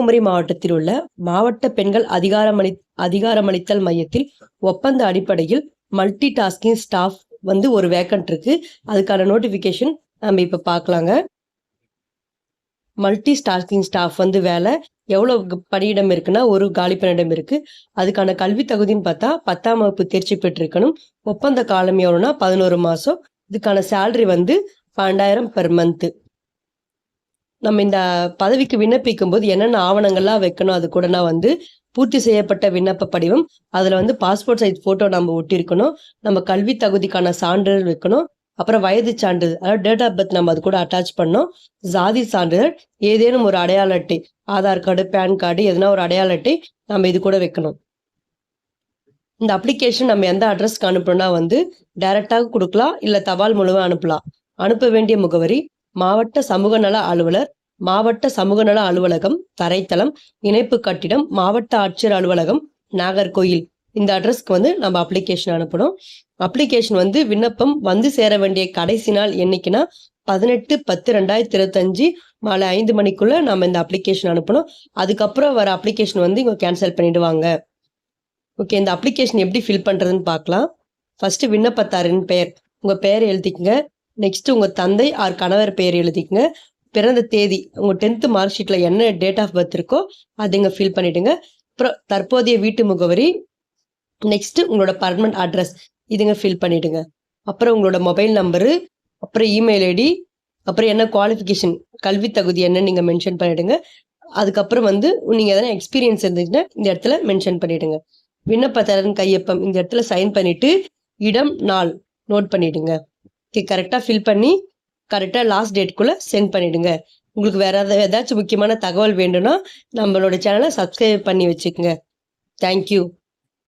கன்னியாகுமரி மாவட்டத்தில் உள்ள மாவட்ட பெண்கள் அதிகாரமளித்தல் மையத்தில் ஒப்பந்த அடிப்படையில் மல்டி டாஸ்கிங் ஸ்டாஃப் ஒரு வேக்கன்ட் இருக்கு. அதுக்கான நோட்டிபிகேஷன் நம்ம இப்ப பார்க்கலாங்க. மல்டி டாஸ்கிங் ஸ்டாஃப் வேலை எவ்வளவு பணியிடம் இருக்குன்னா ஒரு காலி பணியிடம் இருக்கு. அதுக்கான கல்வி தகுதின்னு பார்த்தா 10ஆம் வகுப்பு தேர்ச்சி பெற்றிருக்கணும். ஒப்பந்த காலம் எவ்வளோனா 11 மாசம். இதுக்கான சேலரி 12,000 பெர் மந்த். நம்ம இந்த பதவிக்கு விண்ணப்பிக்கும் போது என்னென்ன ஆவணங்கள்லாம் வைக்கணும், அது கூட பூர்த்தி செய்யப்பட்ட விண்ணப்ப படிவம், அதுல பாஸ்போர்ட் சைஸ் போட்டோ நம்ம ஒட்டியிருக்கணும். நம்ம கல்வி தகுதிக்கான சான்றிதழ் வைக்கணும். அப்புறம் வயது சான்றிதழ், அதாவது டேட் ஆஃப் பர்த் நம்ம அது கூட அட்டாச் பண்ணோம். ஜாதி சான்றிதழ், ஏதேனும் ஒரு அடையாள அட்டை, ஆதார் கார்டு, பேன் கார்டு, எதனா ஒரு அடையாள அட்டை நம்ம இது கூட வைக்கணும். இந்த அப்ளிகேஷன் நம்ம எந்த அட்ரஸ்க்கு அனுப்பணும்னா டைரக்டாக கொடுக்கலாம், இல்ல தபால் மூலமா அனுப்பலாம். அனுப்ப வேண்டிய முகவரி: மாவட்ட சமூக நல அலுவலர், மாவட்ட சமூக நல அலுவலகம், தரைத்தளம், இணைப்பு கட்டிடம், மாவட்ட ஆட்சியர் அலுவலகம், நாகர்கோயில். இந்த அட்ரஸ்க்கு நம்ம அப்ளிகேஷன் அனுப்பணும். அப்ளிகேஷன் விண்ணப்பம் சேர வேண்டிய கடைசி நாள் என்னைக்குன்னா 18/10/2025 மாலை 5 மணிக்குள்ள நம்ம இந்த அப்ளிகேஷன் அனுப்பணும். அதுக்கப்புறம் வர அப்ளிகேஷன் இங்க கேன்சல் பண்ணிடுவாங்க. ஓகே, இந்த அப்ளிகேஷன் எப்படி ஃபில் பண்றதுன்னு பார்க்கலாம். ஃபர்ஸ்ட் விண்ணப்பத்தாரின் பெயர், உங்க பெயர் எழுதிக்கங்க. நெக்ஸ்ட் உங்க தந்தை ஆர் கணவர் பெயர் எழுதிக்கங்க. பிறந்த தேதி, உங்க 10th மார்க் ஷீட்ல என்ன டேட் ஆஃப் பர்த் இருக்கோ அது இங்க ஃபில் பண்ணிடுங்க. அப்புறம் தற்போதைய வீட்டு முகவரி, நெக்ஸ்ட் உங்களோட பர்மனன்ட் அட்ரஸ் இதுங்க ஃபில் பண்ணிடுங்க. அப்புறம் உங்களோட மொபைல் நம்பரு, அப்புறம் இமெயில் ஐடி, அப்புறம் என்ன குவாலிஃபிகேஷன், கல்வி தகுதி என்னன்னு நீங்க மென்ஷன் பண்ணிடுங்க. அதுக்கப்புறம் நீங்க எதனா எக்ஸ்பீரியன்ஸ் இருந்துச்சுன்னா இந்த இடத்துல மென்ஷன் பண்ணிடுங்க. விண்ணப்பதாரன் கையொப்பம் இந்த இடத்துல சைன் பண்ணிட்டு இடம் நாள் நோட் பண்ணிடுங்க. கரெக்டாக ஃபில் பண்ணி கரெக்டாக லாஸ்ட் டேட்குள்ளே சென்ட் பண்ணிடுங்க. உங்களுக்கு வேற ஏதாச்சும் முக்கியமான தகவல் வேண்டும்னா நம்மளோட சேனலை சப்ஸ்கிரைப் பண்ணி வச்சுக்கோங்க. தேங்க்யூ.